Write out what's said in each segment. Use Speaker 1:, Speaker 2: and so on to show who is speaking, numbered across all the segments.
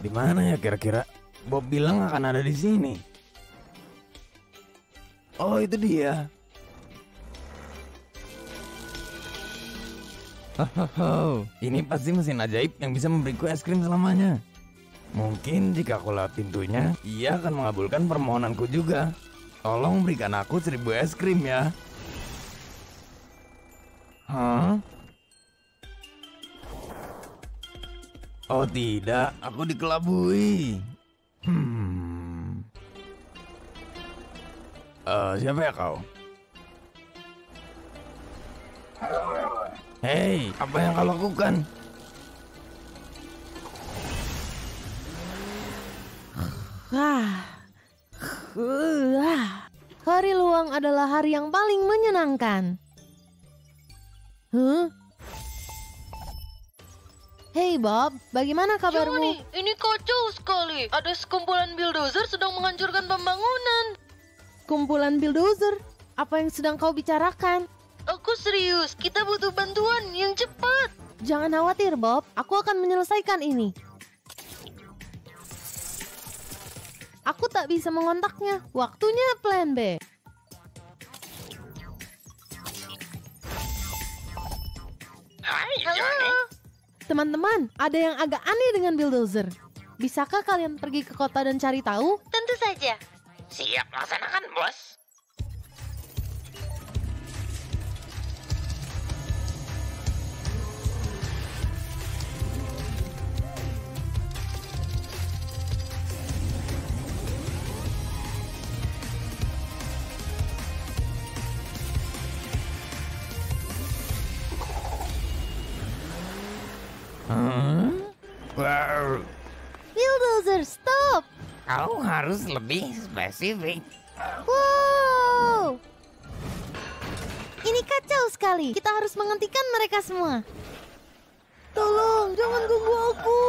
Speaker 1: Di mana ya kira-kira? Bob bilang akan ada di sini. Oh, itu dia. Hahaha, ini pasti mesin ajaib yang bisa memberiku es krim selamanya. Mungkin jika aku lewat pintunya, ia akan mengabulkan permohonanku juga. Tolong berikan aku 1000 es krim ya. Hah? Oh tidak, aku dikelabui. Siapa ya kau? Hei, apa yang kau lakukan?
Speaker 2: Hari luang adalah hari yang paling menyenangkan. Hey Bob, bagaimana kabarmu?
Speaker 3: Johnny, ini kacau sekali. Ada sekumpulan bulldozer sedang menghancurkan pembangunan.
Speaker 2: Kumpulan bulldozer? Apa yang sedang kau bicarakan?
Speaker 3: Aku serius, kita butuh bantuan yang cepat.
Speaker 2: Jangan khawatir Bob, aku akan menyelesaikan ini. Aku tak bisa mengontaknya. Waktunya plan B.
Speaker 3: Hai Johnny.
Speaker 2: Teman-teman, ada yang agak aneh dengan bulldozer. Bisakah kalian pergi ke kota dan cari tahu?
Speaker 3: Tentu saja. Siap laksanakan, bos.
Speaker 1: Wow.
Speaker 2: Bulldozer, stop!
Speaker 1: Kau harus lebih spesifik.
Speaker 2: Wow! Ini kacau sekali. Kita harus menghentikan mereka semua. Tolong, jangan ganggu aku.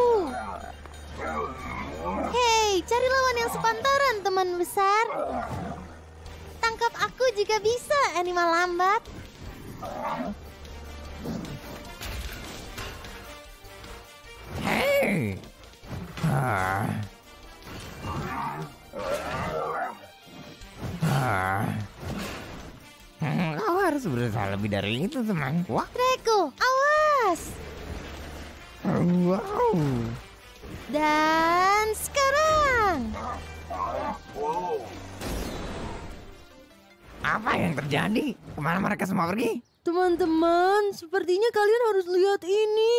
Speaker 2: Hei, cari lawan yang sepantaran, teman besar. Tangkap aku jika bisa, animal lambat.
Speaker 1: Hei. Kau harus berusaha lebih dari itu, teman. Wah,
Speaker 2: Draco, awas!
Speaker 1: wow.
Speaker 2: Dan sekarang.
Speaker 1: Apa yang terjadi? Kemana mereka semua pergi?
Speaker 2: Teman-teman, sepertinya kalian harus lihat ini.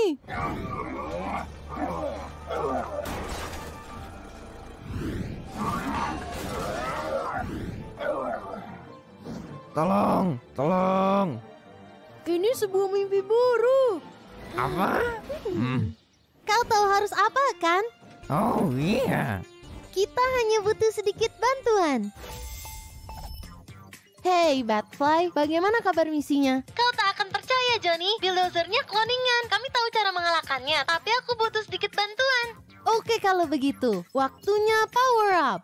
Speaker 1: Tolong, tolong.
Speaker 2: Ini sebuah mimpi buruk.
Speaker 1: Apa?
Speaker 2: Kau tahu harus apa kan?
Speaker 1: Oh iya.
Speaker 2: Kita hanya butuh sedikit bantuan. Hey Batfly, bagaimana kabar misinya?
Speaker 3: Kau tak akan percaya, Johnny. Bulldozernya cloningan. Kami tahu cara mengalahkannya, tapi aku butuh sedikit bantuan.
Speaker 2: Oke kalau begitu, waktunya power up.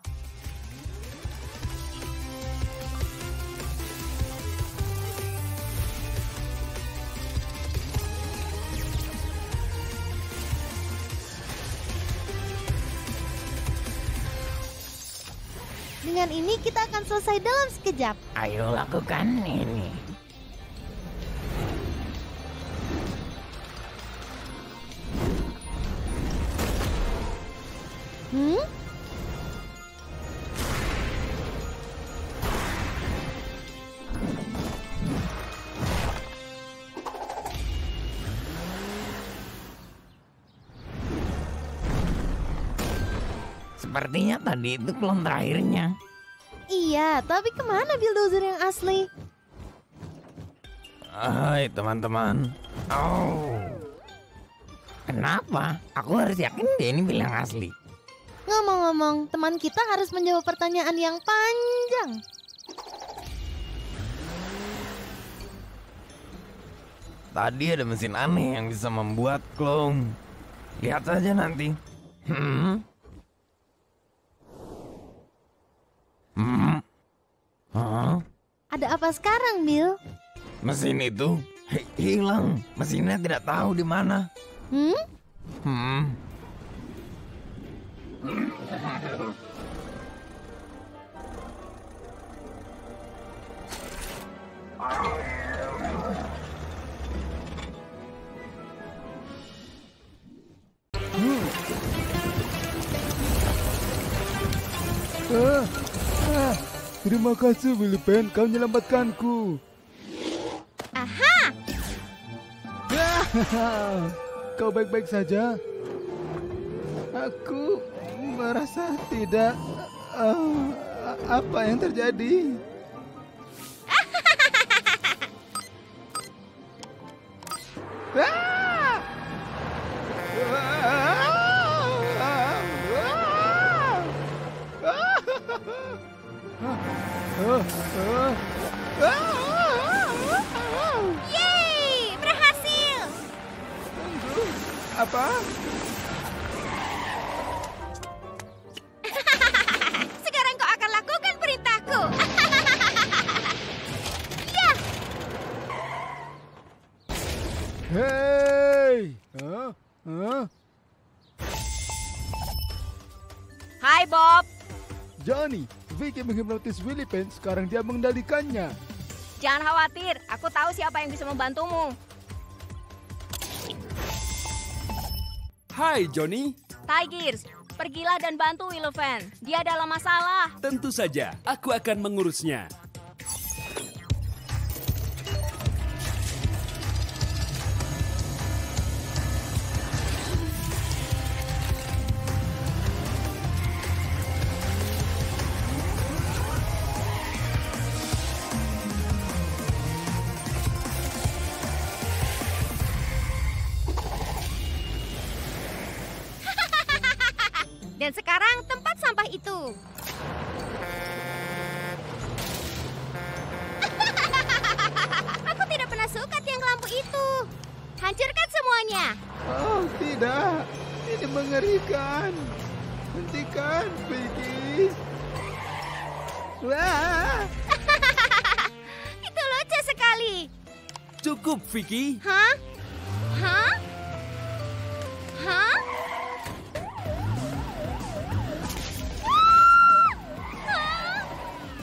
Speaker 2: Dengan ini kita akan selesai dalam sekejap.
Speaker 1: Ayo lakukan ini. Sepertinya tadi itu klon terakhirnya.
Speaker 2: Iya, tapi kemana bulldozer yang asli?
Speaker 1: Hai teman-teman. Oh. Kenapa? Aku harus yakin dia ini bilang asli.
Speaker 2: Ngomong-ngomong, teman kita harus menjawab pertanyaan yang panjang.
Speaker 1: Tadi ada mesin aneh yang bisa membuat klon. Lihat saja nanti.
Speaker 2: Ada apa sekarang, Bill?
Speaker 1: Mesin itu hilang. Mesinnya tidak tahu di mana.
Speaker 4: Terima kasih, Willy Pen. Kau menyelamatkanku.
Speaker 2: Aha!
Speaker 4: Kau baik-baik saja? Aku merasa tidak. Apa yang terjadi?
Speaker 2: Yeay! Berhasil!
Speaker 4: Apa?
Speaker 2: Sekarang kau akan lakukan perintahku. Ya!
Speaker 4: Hei!
Speaker 5: Hai Bob,
Speaker 4: Johnny, Vicky menghipnotis Willy Pen, sekarang dia mengendalikannya.
Speaker 5: jangan khawatir, aku tahu siapa yang bisa membantumu.
Speaker 6: Hai Johnny,
Speaker 5: Tigers, pergilah dan bantu Willovan. Dia dalam masalah.
Speaker 6: tentu saja aku akan mengurusnya.
Speaker 2: Dan sekarang tempat sampah itu. Aku tidak pernah suka tiang lampu itu. Hancurkan semuanya.
Speaker 4: Oh, tidak. Ini mengerikan. Hentikan, Vicky. Wah!
Speaker 2: Itu lucu sekali.
Speaker 6: Cukup Vicky,
Speaker 2: Hah? Hah? Hah?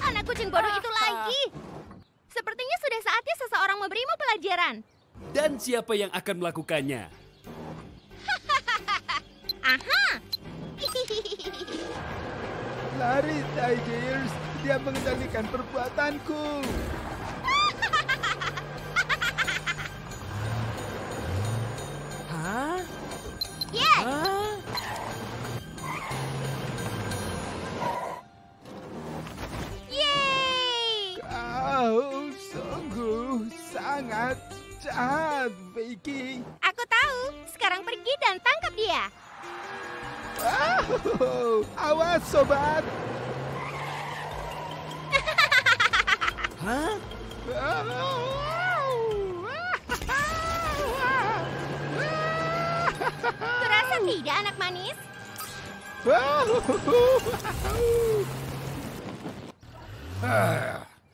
Speaker 2: Anak kucing bodoh itu lagi. Sepertinya sudah saatnya seseorang memberimu pelajaran.
Speaker 6: dan siapa yang akan melakukannya?
Speaker 2: Aha!
Speaker 4: Lari, Tigers. Dia mengendalikan perbuatanku.
Speaker 6: Hah?
Speaker 2: Yes!
Speaker 6: Hah?
Speaker 2: Yeay!
Speaker 4: Kau sungguh sangat jahat, Vicky.
Speaker 2: Aku tahu. Sekarang pergi dan tangkap dia.
Speaker 4: Oh, awas, sobat.
Speaker 6: Hah?
Speaker 2: Kurasa tidak, anak manis?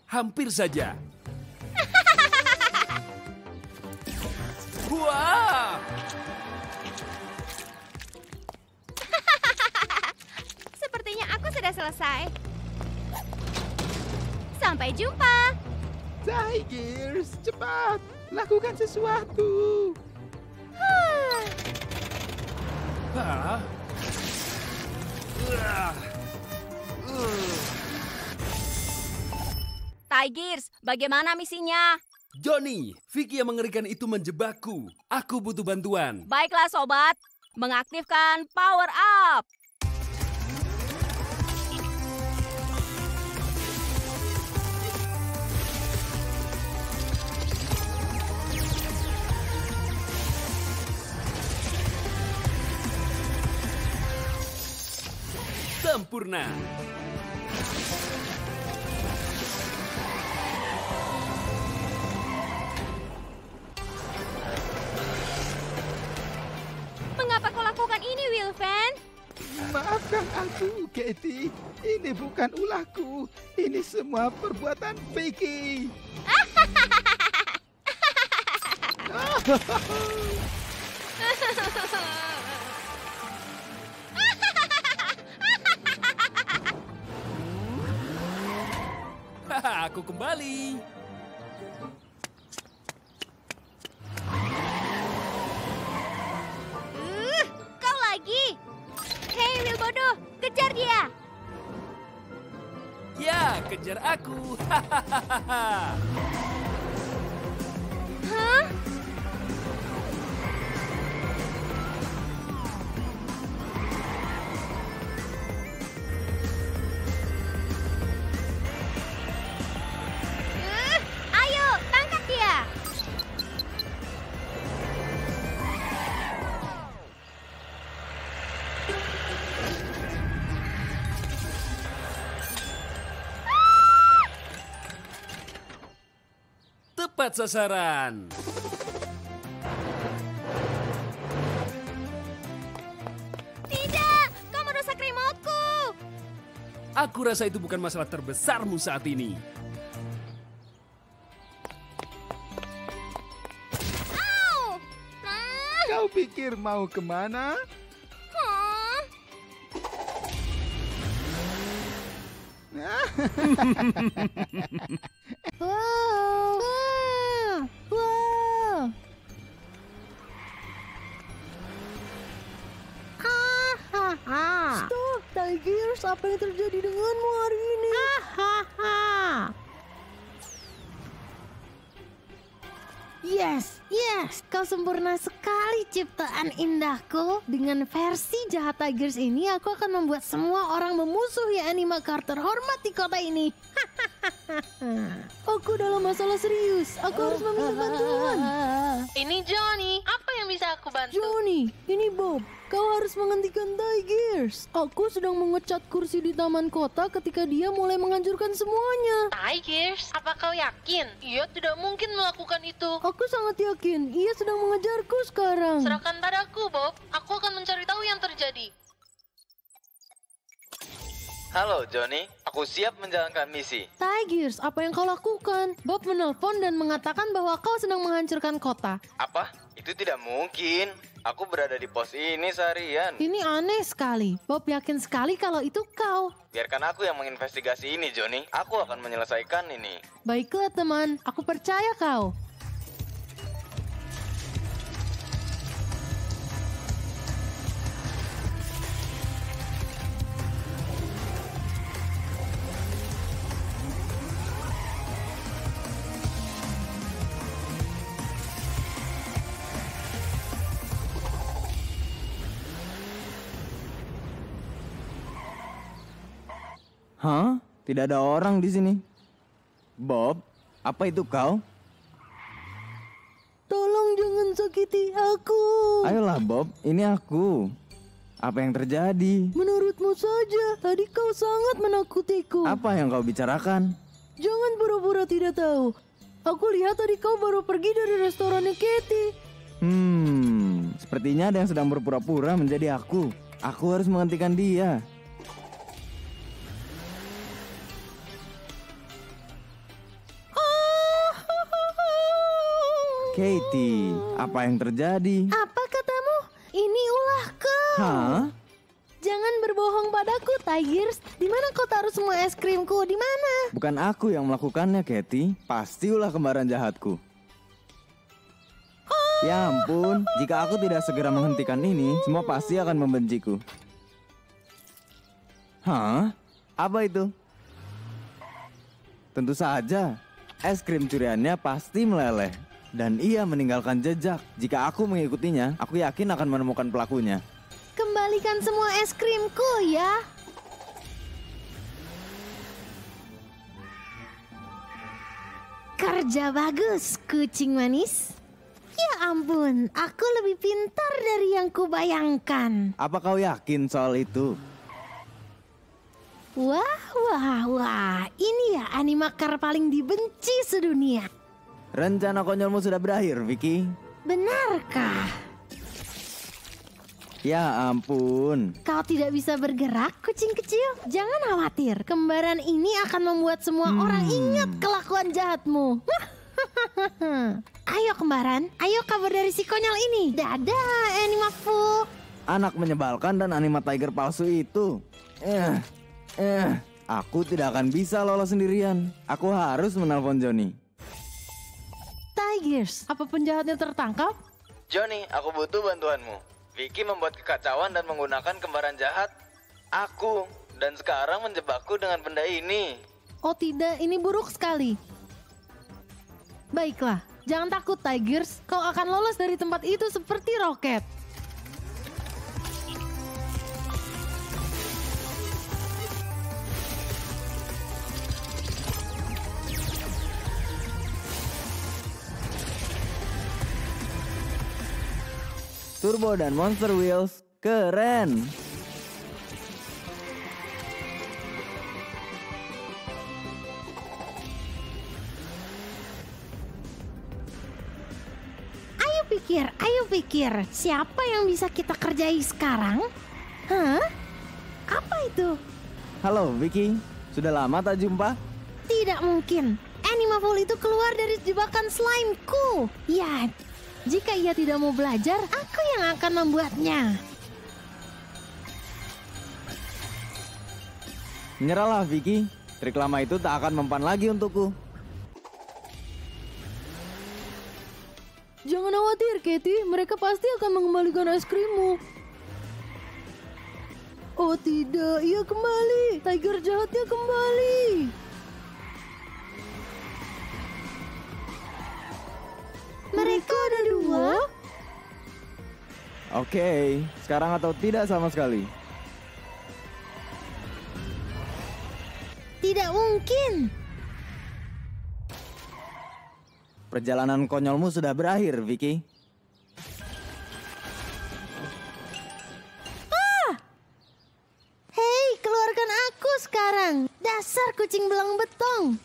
Speaker 6: Hampir saja. Wah!
Speaker 2: Sepertinya aku sudah selesai. Sampai jumpa.
Speaker 4: Tigers, cepat. Lakukan sesuatu.
Speaker 6: Hah?
Speaker 5: Tigers, bagaimana misinya?
Speaker 6: Johnny, Vicky yang mengerikan itu menjebakku. Aku butuh bantuan.
Speaker 5: Baiklah sobat, mengaktifkan power up.
Speaker 6: Sempurna.
Speaker 2: Mengapa kau lakukan ini, Wilvan?
Speaker 4: Maafkan aku, Katie. Ini bukan ulahku. Ini semua perbuatan Vicky.
Speaker 6: aku kembali.
Speaker 5: Kau lagi? Hei, Will bodoh, kejar dia.
Speaker 6: Ya, kejar aku. Hahaha.
Speaker 5: Hah? Ayo, tangkap dia.
Speaker 6: Tepat sasaran.
Speaker 5: Tidak, kau merusak remoteku.
Speaker 6: Aku rasa itu bukan masalah terbesarmu saat ini.
Speaker 5: Au!
Speaker 4: Kau pikir mau kemana?
Speaker 5: Hah?
Speaker 2: Wow. Wow. Stop, Tigers. Apa yang terjadi denganmu hari ini? Yes, kau sempurna sekali ciptaan indahku. Dengan versi jahat Tigers ini, aku akan membuat semua orang memusuhi Anima Car terhormat di kota ini. Aku dalam masalah serius. Aku harus meminta bantuan.
Speaker 3: Ini Johnny, apa yang bisa aku bantu?
Speaker 2: Johnny, ini Bob. Kau harus menghentikan Tigers. Aku sedang mengecat kursi di taman kota ketika dia mulai menghancurkan semuanya.
Speaker 3: Tigers, apa kau yakin? Ia tidak mungkin melakukan itu.
Speaker 2: Aku sangat yakin ia sedang mengejarku sekarang.
Speaker 3: Serahkan padaku, Bob. Aku akan mencari tahu yang terjadi.
Speaker 1: Halo Johnny, aku siap menjalankan misi.
Speaker 2: Tigers, apa yang kau lakukan? Bob menelpon dan mengatakan bahwa kau sedang menghancurkan kota.
Speaker 1: Apa? Itu tidak mungkin. Aku berada di pos ini seharian.
Speaker 2: Ini aneh sekali. Bob yakin sekali kalau itu kau.
Speaker 1: Biarkan aku yang menginvestigasi ini, Johnny. Aku akan menyelesaikan ini.
Speaker 2: Baiklah teman, aku percaya kau.
Speaker 1: Hah? Tidak ada orang di sini. Bob, apa itu kau?
Speaker 2: Tolong jangan sakiti aku.
Speaker 1: Ayolah Bob, ini aku. Apa yang terjadi?
Speaker 2: Menurutmu saja, tadi kau sangat menakutiku.
Speaker 1: Apa yang kau bicarakan?
Speaker 2: Jangan pura-pura tidak tahu. Aku lihat tadi kau baru pergi dari restorannya Katie.
Speaker 1: Sepertinya ada yang sedang berpura-pura menjadi aku. Aku harus menghentikan dia. Katie, apa yang terjadi?
Speaker 2: Apa katamu? Ini ulah kau.
Speaker 1: Hah?
Speaker 2: Jangan berbohong padaku, Tigers. Di mana kau taruh semua es krimku? Di mana?
Speaker 1: Bukan aku yang melakukannya, Katie. Pasti ulah kembaran jahatku. Ya ampun, jika aku tidak segera menghentikan ini, semua pasti akan membenciku. Hah? Apa itu? Tentu saja, es krim curiannya pasti meleleh. Dan ia meninggalkan jejak. Jika aku mengikutinya, aku yakin akan menemukan pelakunya.
Speaker 2: Kembalikan semua es krimku ya. Kerja bagus, kucing manis. Ya ampun, aku lebih pintar dari yang kubayangkan.
Speaker 1: Apa kau yakin soal itu?
Speaker 2: Wah, ini ya Anima Car paling dibenci sedunia.
Speaker 1: Rencana konyolmu sudah berakhir, Vicky.
Speaker 2: Benarkah?
Speaker 1: Ya ampun.
Speaker 2: Kau tidak bisa bergerak, kucing kecil? Jangan khawatir, kembaran ini akan membuat semua orang ingat kelakuan jahatmu. Ayo kembaran, ayo kabur dari si konyol ini. Dadah, Animafu.
Speaker 1: Anak menyebalkan dan anima tiger palsu itu. Aku tidak akan bisa lolos sendirian. Aku harus menelpon Johnny.
Speaker 2: Tigers, apa penjahatnya tertangkap?
Speaker 1: Johnny, aku butuh bantuanmu. Vicky membuat kekacauan dan menggunakan kembaran jahat aku, dan sekarang menjebakku dengan benda ini.
Speaker 2: Oh tidak, ini buruk sekali. Baiklah, jangan takut Tigers. Kau akan lolos dari tempat itu seperti roket.
Speaker 1: Turbo dan Monster Wheels, keren!
Speaker 2: Ayo pikir, siapa yang bisa kita kerjai sekarang? Hah? Apa itu?
Speaker 1: Halo Vicky, sudah lama tak jumpa?
Speaker 2: Tidak mungkin. Animaful itu keluar dari jebakan slime-ku. Ya, jika ia tidak mau belajar, aku yang akan membuatnya.
Speaker 1: Menyerahlah Vicky, trik lama itu tak akan mempan lagi untukku.
Speaker 2: Jangan khawatir, Katie. Mereka pasti akan mengembalikan es krimmu. Oh tidak, ia kembali. Tiger jahatnya kembali. Mereka ada dua?
Speaker 1: Oke, sekarang atau tidak sama sekali?
Speaker 2: Tidak mungkin.
Speaker 1: Perjalanan konyolmu sudah berakhir, Vicky.
Speaker 2: Hei, keluarkan aku sekarang. Dasar kucing belang betong.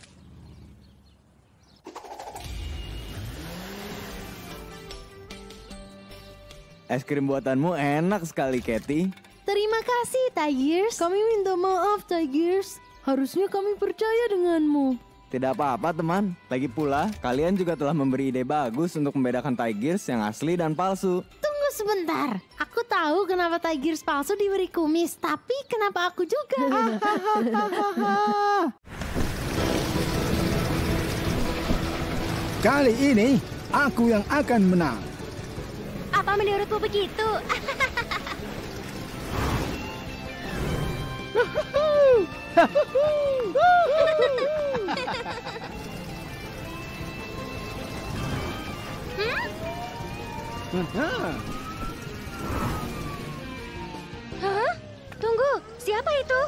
Speaker 1: Es krim buatanmu enak sekali, Katie.
Speaker 2: Terima kasih, Tigers. Kami minta maaf, Tigers. Harusnya kami percaya denganmu.
Speaker 1: Tidak apa-apa, teman. Lagi pula, kalian juga telah memberi ide bagus untuk membedakan Tigers yang asli dan palsu.
Speaker 2: Tunggu sebentar. Aku tahu kenapa Tigers palsu diberi kumis, tapi kenapa aku juga?
Speaker 4: Kali ini aku yang akan menang.
Speaker 5: Apa menurutmu begitu? Hah? Tunggu, siapa itu?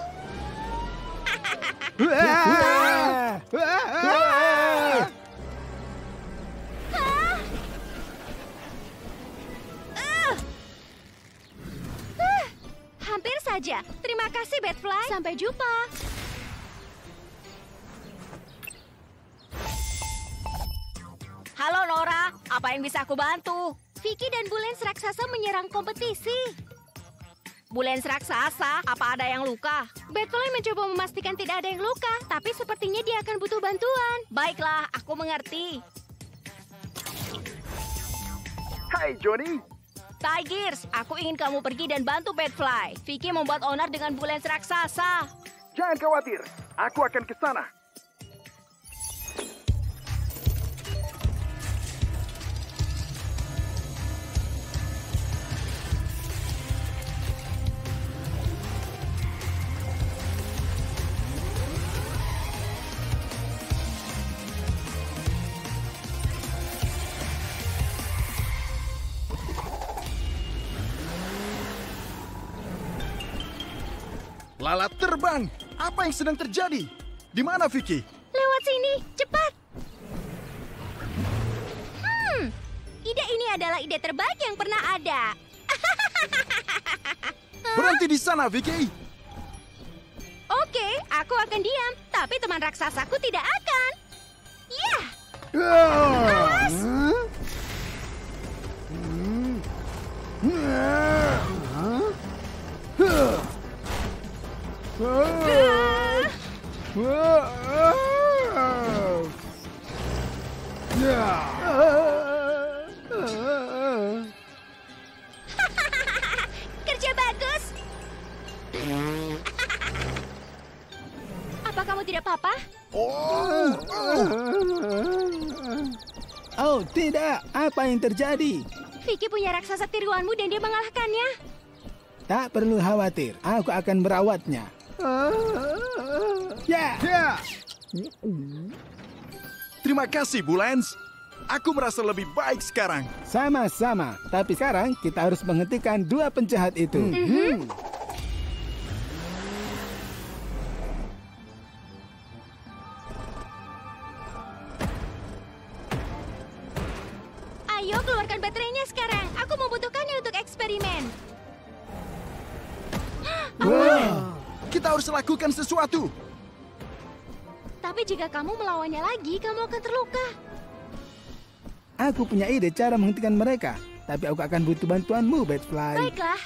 Speaker 5: Hampir saja. Terima kasih, Batfly. Sampai jumpa. Halo, Nora. Apa yang bisa aku bantu? Vicky dan Bulens raksasa menyerang kompetisi. Bulens raksasa, apa ada yang luka? Batfly mencoba memastikan tidak ada yang luka, tapi sepertinya dia akan butuh bantuan. Baiklah, aku mengerti.
Speaker 4: Hai Johnny.
Speaker 5: Tigers, aku ingin kamu pergi dan bantu Batfly. Vicky membuat onar dengan Bulens raksasa.
Speaker 4: Jangan khawatir, aku akan ke sana. Lalat terbang! Apa yang sedang terjadi? Di mana Vicky?
Speaker 5: Lewat sini, cepat! Ide ini adalah ide terbaik yang pernah ada.
Speaker 4: Berhenti di sana, Vicky!
Speaker 5: Oke, aku akan diam, tapi teman raksasaku tidak akan. Ya! Kerja bagus. kamu tidak apa-apa?
Speaker 7: Oh, tidak. Apa yang terjadi?
Speaker 5: Vicky punya raksasa tiruanmu dan dia mengalahkannya.
Speaker 7: Tak perlu khawatir. Aku akan merawatnya. Ya.
Speaker 8: Terima kasih, Bulens. Aku merasa lebih baik sekarang.
Speaker 7: Sama-sama. Tapi sekarang kita harus menghentikan dua penjahat itu.
Speaker 5: Ayo keluarkan baterainya sekarang. Aku membutuhkannya untuk eksperimen.
Speaker 8: Wow. Kita harus lakukan sesuatu.
Speaker 5: Tapi jika kamu melawannya lagi, kamu akan terluka.
Speaker 7: Aku punya ide cara menghentikan mereka. Tapi aku akan butuh bantuanmu, Batfly.
Speaker 5: Baiklah.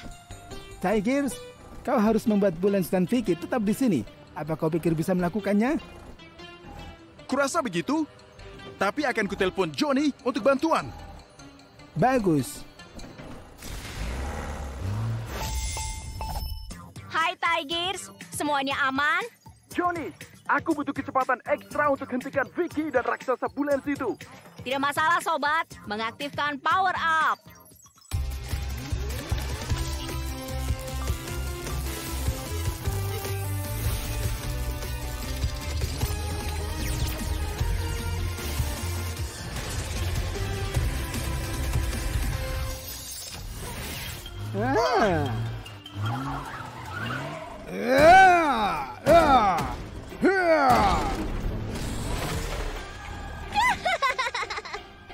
Speaker 7: Tigers, kau harus membuat Bulens dan Vicky tetap di sini. Apa kau pikir bisa melakukannya?
Speaker 8: Kurasa begitu. Tapi akan kutelepon Johnny untuk bantuan.
Speaker 7: Bagus.
Speaker 5: Hai Tigers, semuanya aman?
Speaker 8: Johnny, aku butuh kecepatan ekstra untuk hentikan Vicky dan raksasa Bulens itu.
Speaker 5: Tidak masalah sobat, mengaktifkan power up.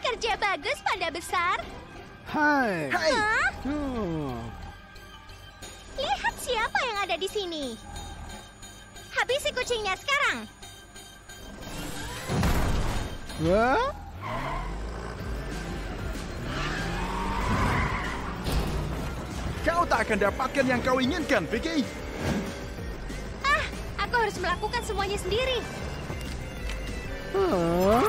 Speaker 5: Kerja bagus, panda besar.
Speaker 7: Hai.
Speaker 5: Hah?
Speaker 7: Oh.
Speaker 5: Lihat siapa yang ada di sini. Habisi kucingnya sekarang.
Speaker 7: Wah?
Speaker 8: Kau tak akan dapatkan yang kau inginkan, Vicky.
Speaker 5: Aku harus melakukan semuanya sendiri.
Speaker 7: Wah?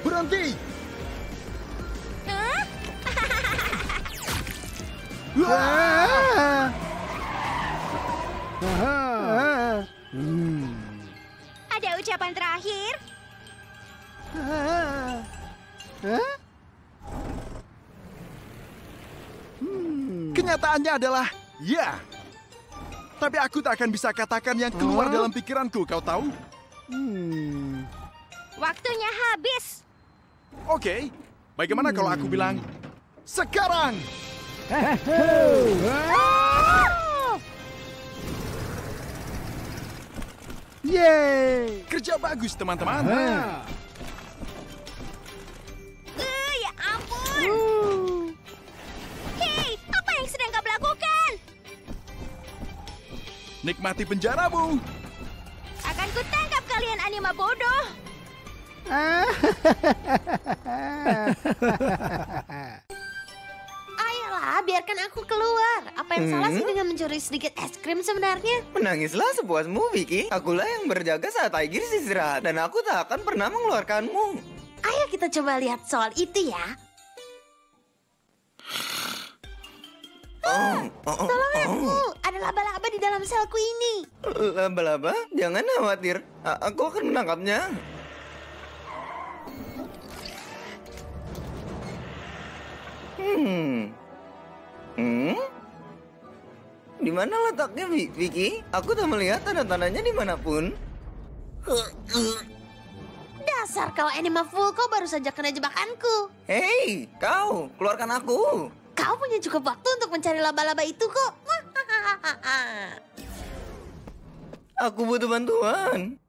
Speaker 8: Berhenti!
Speaker 5: Hah? Ada ucapan terakhir?
Speaker 8: Kenyataannya adalah ya. Tapi aku tak akan bisa katakan yang keluar dalam pikiranku, kau tahu?
Speaker 5: Waktunya habis.
Speaker 8: Oke, bagaimana kalau aku bilang sekarang?
Speaker 7: Yeay!
Speaker 8: Kerja bagus, teman-teman.
Speaker 5: Ya ampun. Hei, apa yang sedang kau lakukan?
Speaker 8: Nikmati penjaramu.
Speaker 5: Akan kutangkap kalian anima bodoh.
Speaker 2: Ayolah, biarkan aku keluar. Apa yang salah sih dengan mencuri sedikit es krim sebenarnya?
Speaker 9: Menangislah sepuasmu, Vicky. Akulah yang berjaga saat Tigers istirahat, dan aku tak akan pernah mengeluarkanmu.
Speaker 2: Ayo kita coba lihat soal itu ya. Tolong aku, ada laba-laba di dalam selku ini.
Speaker 9: Laba-laba? Jangan khawatir, aku akan menangkapnya. Di mana letaknya, Vicky? Aku tak melihat tanda-tandanya dimanapun.
Speaker 2: Dasar kau Anima Fool, kau baru saja kena jebakanku.
Speaker 9: Hei, kau, keluarkan aku.
Speaker 2: Kau punya cukup waktu untuk mencari laba-laba itu kok.
Speaker 9: Aku butuh bantuan.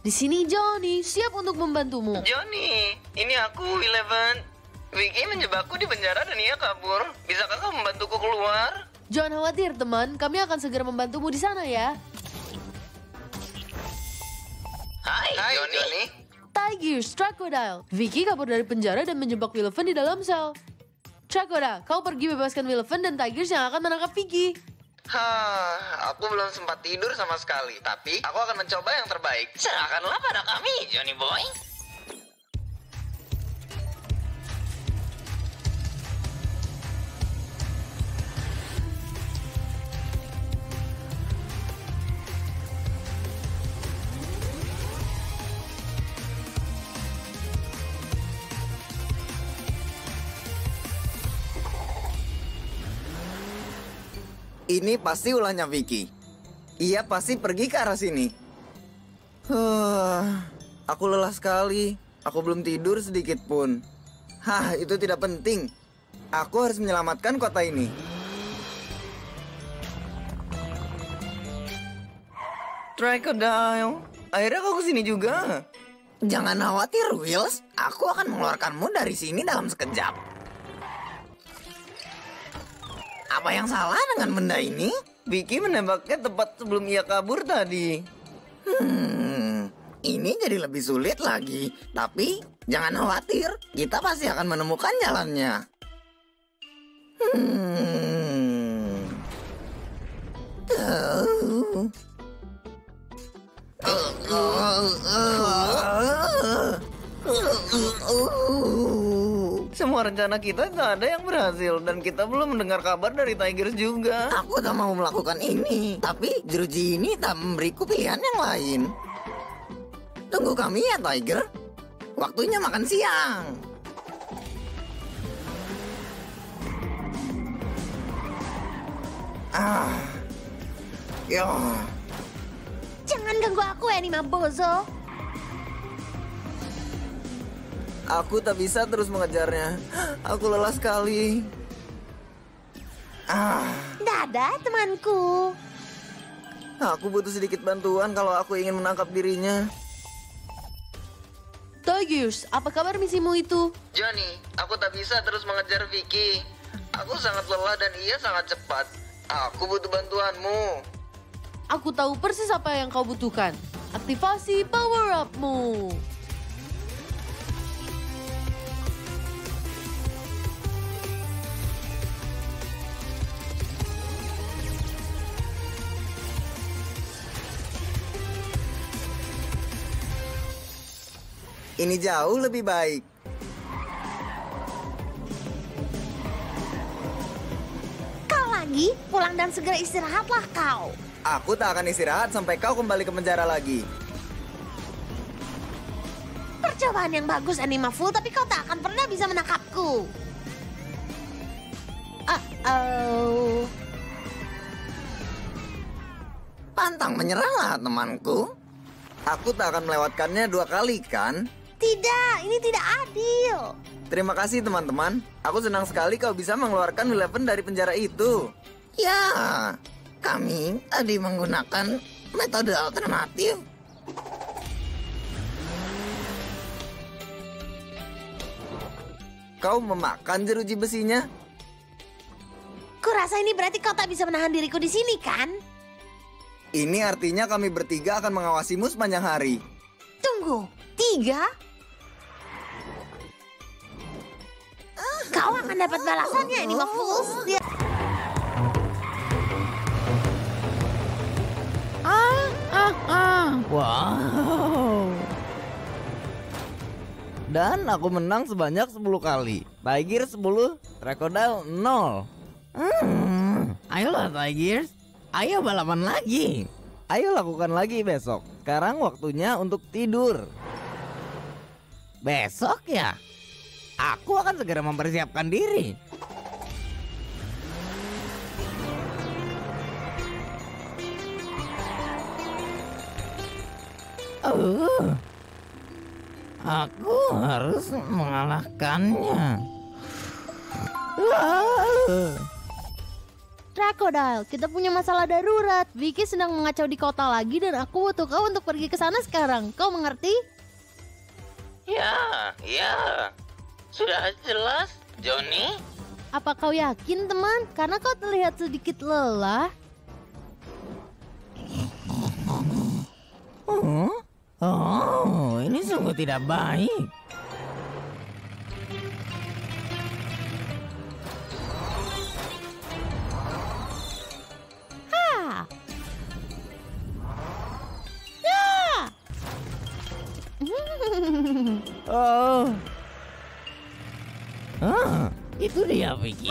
Speaker 2: Di sini Johnny, siap untuk membantumu.
Speaker 9: Johnny, ini aku, Eleven. Vicky menjebakku di penjara dan ia kabur. Bisakah kau membantuku keluar?
Speaker 2: Jangan khawatir teman, kami akan segera membantumu di sana ya.
Speaker 9: Hai Johnny.
Speaker 2: Tigers, Crocodile. Vicky kabur dari penjara dan menjebak Wilven di dalam sel. Crocodile, kau pergi bebaskan Wilven dan Tigers yang akan menangkap Vicky.
Speaker 9: Aku belum sempat tidur sama sekali. Tapi aku akan mencoba yang terbaik. Serahkanlah pada kami, Johnny Boy.
Speaker 10: Ini pasti ulahnya Vicky. Ia pasti pergi ke arah sini. Aku lelah sekali. Aku belum tidur sedikit pun. Itu tidak penting. Aku harus menyelamatkan kota ini.
Speaker 9: Crocodile, akhirnya kau kesini juga.
Speaker 10: Jangan khawatir, Wills. Aku akan mengeluarkanmu dari sini dalam sekejap. Apa yang salah dengan benda ini?
Speaker 9: Vicky menembaknya tepat sebelum ia kabur tadi.
Speaker 10: Ini jadi lebih sulit lagi. Tapi jangan khawatir, kita pasti akan menemukan jalannya.
Speaker 9: Semua rencana kita tak ada yang berhasil dan kita belum mendengar kabar dari Tigers juga.
Speaker 10: Aku tak mau melakukan ini, tapi jeruji ini tak memberiku pilihan yang lain. Tunggu kami ya, Tiger. Waktunya makan siang.
Speaker 5: Jangan ganggu aku, Anima Bozo.
Speaker 10: Aku tak bisa terus mengejarnya. Aku lelah sekali.
Speaker 5: Dadah, temanku.
Speaker 10: Aku butuh sedikit bantuan kalau aku ingin menangkap dirinya.
Speaker 2: Tigers, apa kabar misimu itu?
Speaker 9: Johnny, aku tak bisa terus mengejar Vicky. Aku sangat lelah dan ia sangat cepat. Aku butuh bantuanmu.
Speaker 2: Aku tahu persis apa yang kau butuhkan. Aktivasi power up-mu.
Speaker 10: Ini jauh lebih baik.
Speaker 5: Kau lagi? Pulang dan segera istirahatlah kau.
Speaker 10: Aku tak akan istirahat sampai kau kembali ke penjara lagi.
Speaker 5: Percobaan yang bagus, Anima Full, tapi kau tak akan pernah bisa menangkapku.
Speaker 10: Pantang menyerahlah, temanku. Aku tak akan melewatkannya 2 kali, kan?
Speaker 5: Tidak, ini tidak adil.
Speaker 10: Terima kasih, teman-teman. Aku senang sekali kau bisa mengeluarkan Eleven dari penjara itu. Ya, kami tadi menggunakan metode alternatif. Kau memakan jeruji besinya?
Speaker 5: Kurasa ini berarti kau tak bisa menahan diriku di sini, kan?
Speaker 10: Ini artinya kami bertiga akan mengawasimu sepanjang hari.
Speaker 5: Tunggu, 3? Kau akan dapat balasannya, Anima Fools.
Speaker 1: Wow. Dan aku menang sebanyak 10 kali. Tigers 10, Crocodile 0. Ayolah Tigers, ayo balapan lagi. Ayo lakukan lagi besok. Sekarang waktunya untuk tidur. Besok ya? Aku akan segera mempersiapkan diri. Aku harus mengalahkannya.
Speaker 2: Crocodile, kita punya masalah darurat. Vicky sedang mengacau di kota lagi dan aku butuh kau untuk pergi ke sana sekarang. Kau mengerti?
Speaker 9: Ya. Sudah jelas, Johnny.
Speaker 2: Apa kau yakin, teman? Karena kau terlihat sedikit lelah.
Speaker 1: Oh, ini sungguh tidak baik. Itu dia, Vicky.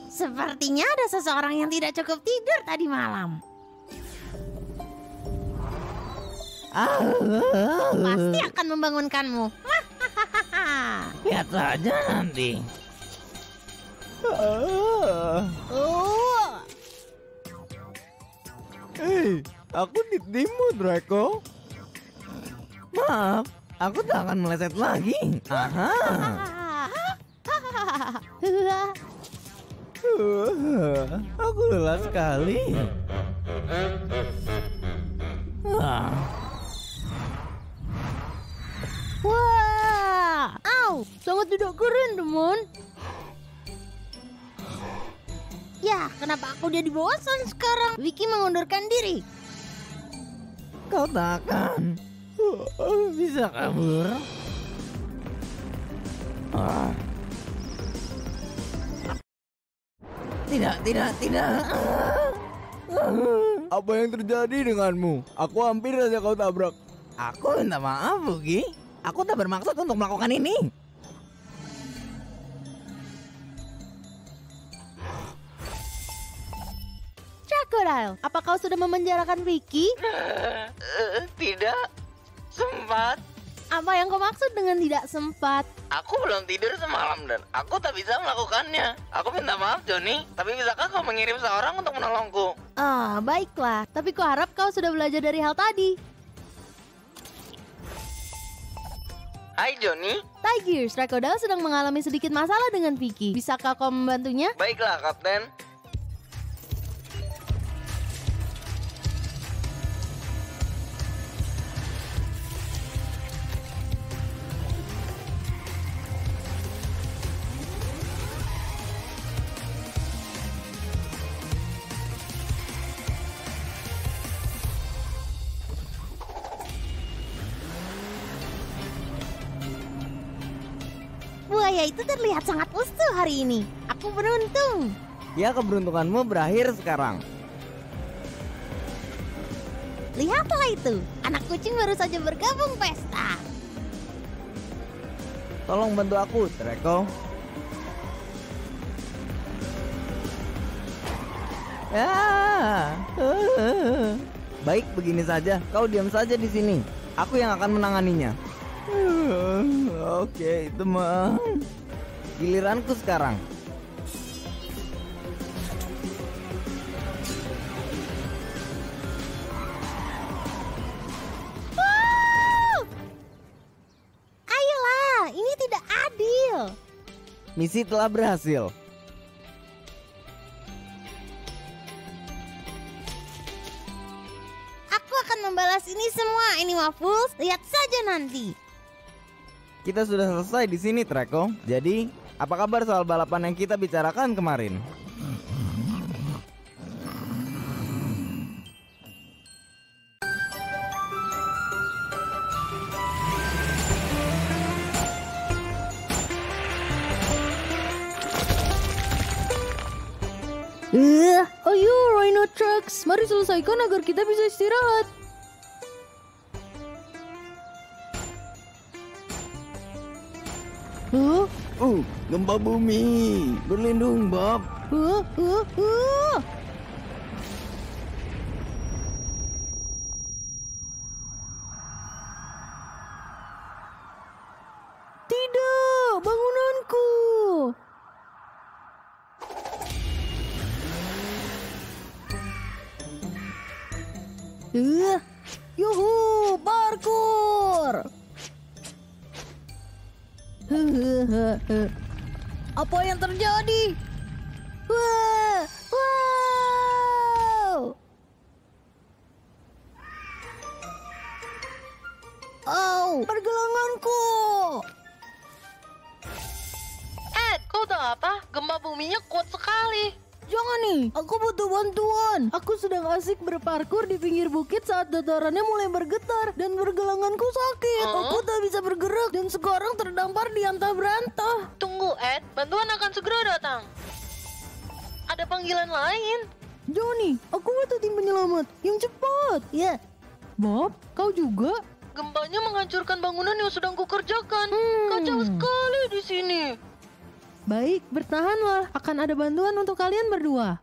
Speaker 2: Sepertinya ada seseorang yang tidak cukup tidur tadi malam. Pasti akan membangunkanmu.
Speaker 1: Lihat saja nanti.
Speaker 11: Hei, aku ditimu, Draco.
Speaker 1: Maaf, aku tak akan meleset lagi. Aha.
Speaker 11: Aku lelah sekali.
Speaker 2: Wah, sangat tidak keren, teman. Ya, kenapa aku jadi bosan sekarang? Vicky mengundurkan diri.
Speaker 1: Kau takkan bisa kabur. Tidak.
Speaker 11: Apa yang terjadi denganmu? Aku hampir saja kau tabrak.
Speaker 1: Aku minta maaf, Bugi. Aku tak bermaksud untuk melakukan ini.
Speaker 2: Crocodile, apa kau sudah memenjarakan Vicky?
Speaker 9: Tidak, sempat.
Speaker 2: Apa yang kau maksud dengan tidak sempat?
Speaker 9: Aku belum tidur semalam dan aku tak bisa melakukannya. Aku minta maaf, Johnny. Tapi bisakah kau mengirim seorang untuk menolongku?
Speaker 2: Baiklah. Tapi kuharap kau sudah belajar dari hal tadi.
Speaker 9: Hai, Johnny.
Speaker 2: Tigers, Crocodile sedang mengalami sedikit masalah dengan Vicky. Bisakah kau membantunya?
Speaker 9: Baiklah, Kapten.
Speaker 2: Buaya itu terlihat sangat lusuh hari ini. Aku beruntung.
Speaker 11: Ya, keberuntunganmu berakhir sekarang.
Speaker 2: Lihatlah itu, anak kucing baru saja bergabung pesta.
Speaker 11: Tolong bantu aku, Draco. Baik, begini saja. Kau diam saja di sini. Aku yang akan menanganinya. Oke, teman. Giliranku sekarang.
Speaker 2: Ayolah, ini tidak adil.
Speaker 11: Misi telah berhasil.
Speaker 2: Aku akan membalas ini semua, Animal Fools. Lihat saja nanti.
Speaker 11: Kita sudah selesai di sini, Draco. Jadi, apa kabar soal balapan yang kita bicarakan kemarin?
Speaker 2: Ayo Rhino Trucks, mari selesaikan agar kita bisa istirahat.
Speaker 11: Gempa bumi. Berlindung, Bob.
Speaker 2: Tidak, bangunanku. Yuhu, parkour. Apa yang terjadi? Wow. Oh, pergelanganku.
Speaker 3: Ed, kau tahu apa? Gempa buminya kuat sekali.
Speaker 2: Jangan nih, aku butuh bantuan. Aku sedang asik berparkur di pinggir bukit saat datarannya mulai bergetar dan pergelanganku sakit. Aku tak bisa bergerak dan sekarang terdampar di antah berantah.
Speaker 3: Tunggu, Ed. Bantuan akan segera datang. Ada panggilan lain.
Speaker 2: Johnny, aku butuh tim penyelamat yang cepat. Ya. Bob, kau juga?
Speaker 3: Gempanya menghancurkan bangunan yang sedang kukerjakan. Kacau sekali di sini.
Speaker 2: Baik, bertahanlah. Akan ada bantuan untuk kalian berdua.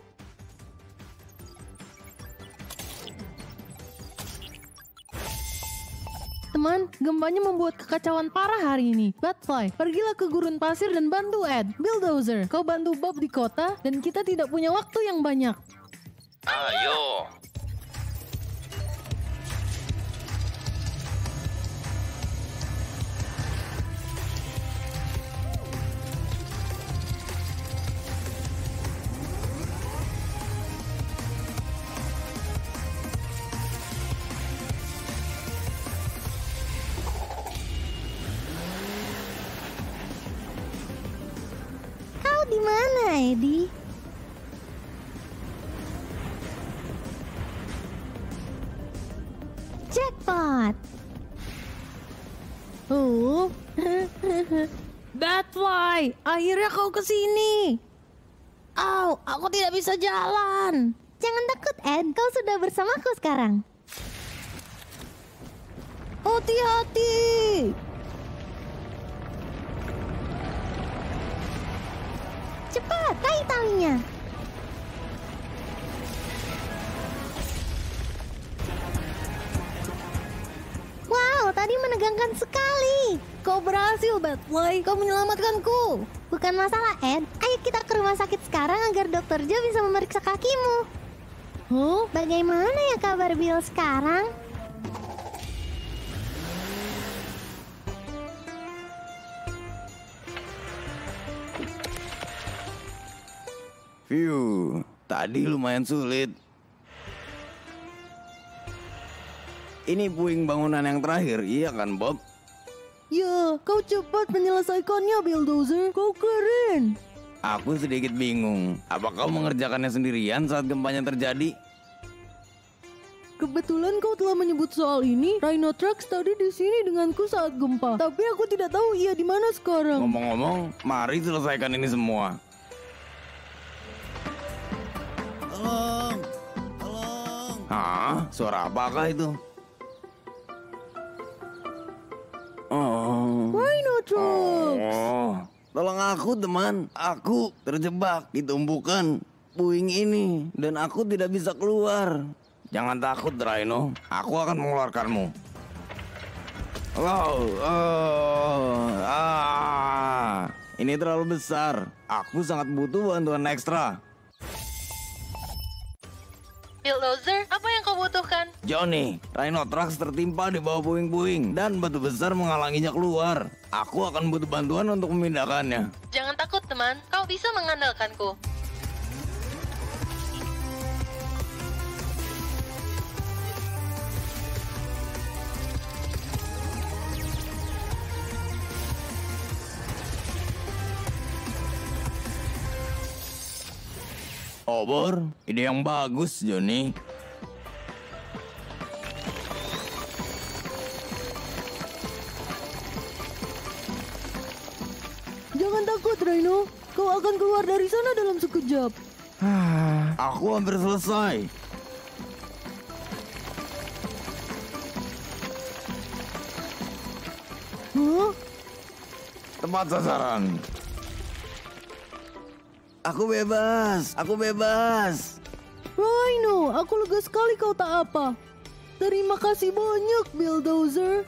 Speaker 2: Teman, gempanya membuat kekacauan parah hari ini. Batfly, pergilah ke gurun pasir dan bantu Ed. Bulldozer, kau bantu Bob di kota dan kita tidak punya waktu yang banyak.
Speaker 1: Ayo.
Speaker 2: Kau di mana, Eddie? Jackpot. Oh. Batfly, akhirnya kau kesini. Au, aku tidak bisa jalan. Jangan takut, Ed. Kau sudah bersamaku sekarang. Hati-hati. Cepat, tarik talinya. Wow, tadi menegangkan sekali. Kau berhasil, Batfly. Kau menyelamatkanku. Bukan masalah, Ed. Ayo kita ke rumah sakit sekarang agar Dokter Joe bisa memeriksa kakimu. Huh? Bagaimana ya kabar Bill sekarang?
Speaker 1: Tadi lumayan sulit. Ini puing bangunan yang terakhir, iya kan Bob?
Speaker 2: Ya, kau cepat menyelesaikannya, Bulldozer. Kau keren.
Speaker 1: Aku sedikit bingung. Apa kau mengerjakannya sendirian saat gempanya terjadi?
Speaker 2: Kebetulan kau telah menyebut soal ini. Rhinotrax tadi di sini denganku saat gempa. Tapi aku tidak tahu ia di mana sekarang.
Speaker 1: Ngomong-ngomong, mari selesaikan ini semua.
Speaker 10: Tolong, tolong.
Speaker 1: Hah? Suara apakah itu? Oh.
Speaker 2: Rhinotrax.
Speaker 1: Oh. Tolong aku, teman. Aku terjebak di tumpukan puing ini dan aku tidak bisa keluar. Jangan takut, Rhino. Aku akan mengeluarkanmu. Wow. Ini terlalu besar. Aku sangat butuh bantuan ekstra.
Speaker 3: Bulldozer, apa yang kau butuhkan?
Speaker 1: Johnny, Rhinotrax tertimpa di bawah puing-puing dan batu besar menghalanginya keluar. Aku akan butuh bantuan untuk memindahkannya.
Speaker 3: Jangan takut, teman. Kau bisa mengandalkanku.
Speaker 1: Obor, ide yang bagus, Johnny.
Speaker 2: Jangan takut, Rhino. Kau akan keluar dari sana dalam sekejap.
Speaker 1: Aku hampir selesai.
Speaker 2: Hah?
Speaker 1: Tepat sasaran. Aku bebas, aku bebas.
Speaker 2: Rhino, aku lega sekali kau tak apa. Terima kasih banyak, Bulldozer.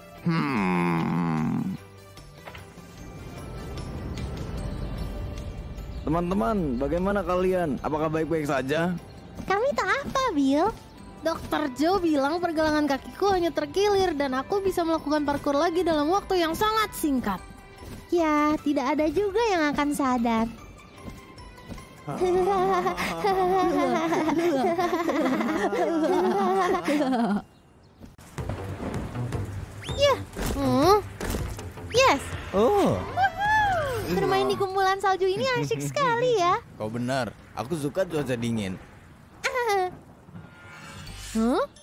Speaker 1: Teman-teman, bagaimana kalian? Apakah baik-baik saja?
Speaker 2: Kami tak apa, Bill. Dokter Joe bilang pergelangan kakiku hanya terkilir dan aku bisa melakukan parkur lagi dalam waktu yang sangat singkat. Ya, tidak ada juga yang akan sadar. Ya, yes.
Speaker 1: Oh.
Speaker 2: Bermain di kumpulan salju ini asyik sekali ya.
Speaker 1: Kau benar, aku suka cuaca dingin.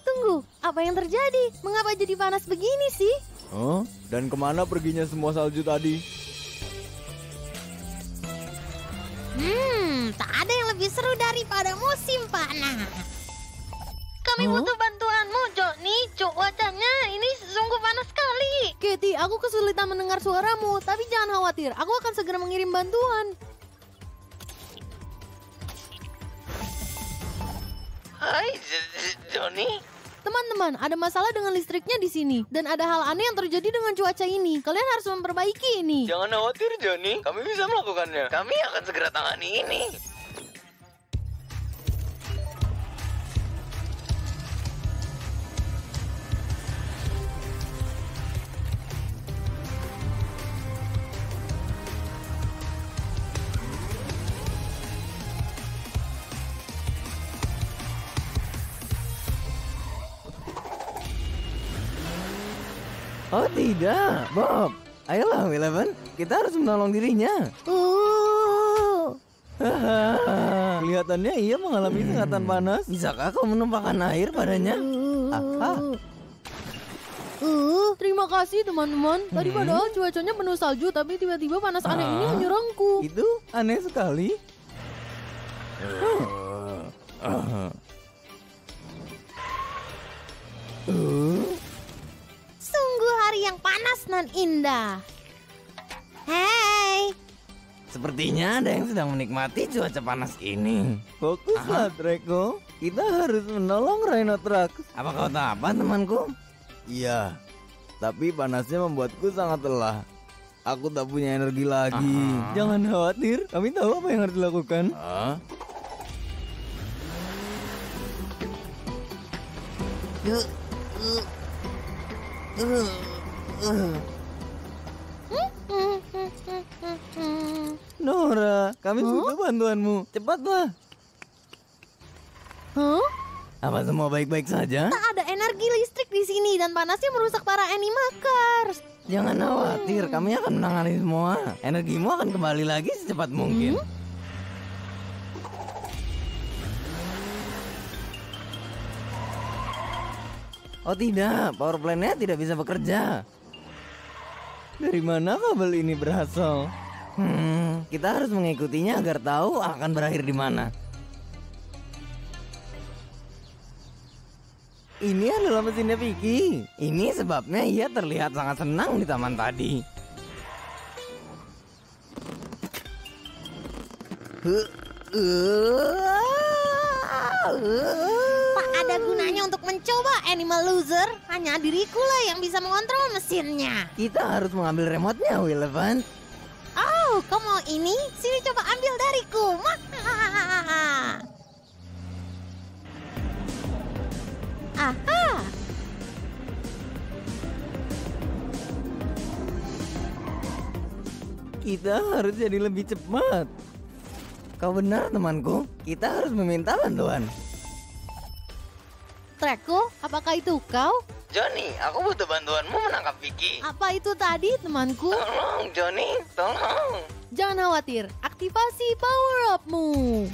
Speaker 2: Tunggu, apa yang terjadi? Mengapa jadi panas begini sih?
Speaker 12: Dan kemana perginya semua salju tadi?
Speaker 2: Tak ada yang lebih seru daripada musim panas.
Speaker 3: Kami butuh bantuanmu, Johnny. Cuacanya ini sungguh panas sekali.
Speaker 2: Katie, aku kesulitan mendengar suaramu, tapi jangan khawatir, aku akan segera mengirim bantuan.
Speaker 9: Hai, Johnny.
Speaker 2: Teman-teman, ada masalah dengan listriknya di sini dan ada hal aneh yang terjadi dengan cuaca ini. Kalian harus memperbaiki ini.
Speaker 9: Jangan khawatir, Johnny. Kami bisa melakukannya. Kami akan segera tangani ini.
Speaker 11: Oh tidak, Bob. Ayolah, Eleven. Kita harus menolong dirinya. Kelihatannya ia mengalami sengatan panas. Bisakah kau menumpahkan air padanya?
Speaker 2: Terima kasih teman-teman. Tadi padahal cuacanya penuh salju, tapi tiba-tiba panas aneh ini menyerangku.
Speaker 11: Itu aneh sekali.
Speaker 2: Sungguh hari yang panas dan indah. Hei.
Speaker 11: Sepertinya ada yang sedang menikmati cuaca panas ini. Fokuslah, Draco. Kita harus menolong Rhinotrax. Apa kau tahu apa, temanku? Iya, tapi panasnya membuatku sangat lelah. Aku tak punya energi lagi. Jangan khawatir, kami tahu apa yang harus dilakukan. Nora, kami butuh bantuanmu. Cepatlah. Apa semua baik-baik saja?
Speaker 2: Tak ada energi listrik di sini dan panasnya merusak para animakers.
Speaker 11: Jangan khawatir, kami akan menangani semua. Energimu akan kembali lagi secepat mungkin. Oh tidak, power plant-nya tidak bisa bekerja. Dari mana kabel ini berasal? Kita harus mengikutinya agar tahu akan berakhir di mana. Ini adalah mesinnya Vicky. Ini sebabnya ia terlihat sangat senang di taman tadi.
Speaker 2: Tak ada gunanya untuk mencoba, animal loser. Hanya diriku yang bisa mengontrol mesinnya.
Speaker 11: Kita harus mengambil remote-nya, Eleven.
Speaker 2: Oh, kau mau ini? Sini coba ambil dariku. Aha.
Speaker 11: Kita harus jadi lebih cepat. Kau benar, temanku. Kita harus meminta bantuan.
Speaker 2: Draco, apakah itu kau?
Speaker 9: Johnny, aku butuh bantuanmu menangkap Vicky.
Speaker 2: Apa itu tadi, temanku?
Speaker 9: Tolong, Johnny, tolong.
Speaker 2: Jangan khawatir, aktivasi power up-mu.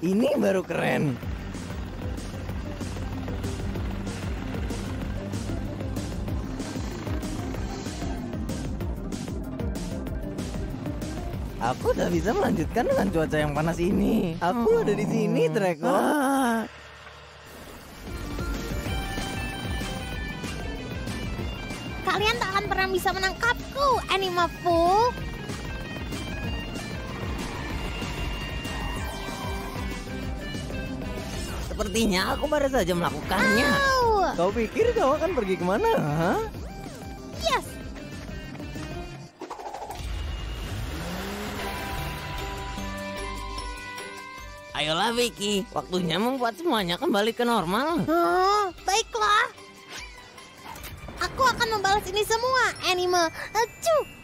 Speaker 11: Ini baru keren. Aku tak bisa melanjutkan dengan cuaca yang panas ini. Aku ada di sini, Draco.
Speaker 2: Kalian tak akan pernah bisa menangkapku, Animafu.
Speaker 11: Sepertinya aku baru saja melakukannya. Kau pikir kau akan pergi kemana?
Speaker 2: Yes.
Speaker 11: Ayolah Vicky, waktunya membuat semuanya kembali ke normal.
Speaker 2: Baiklah. Aku akan membalas ini semua, Animal. Acuh.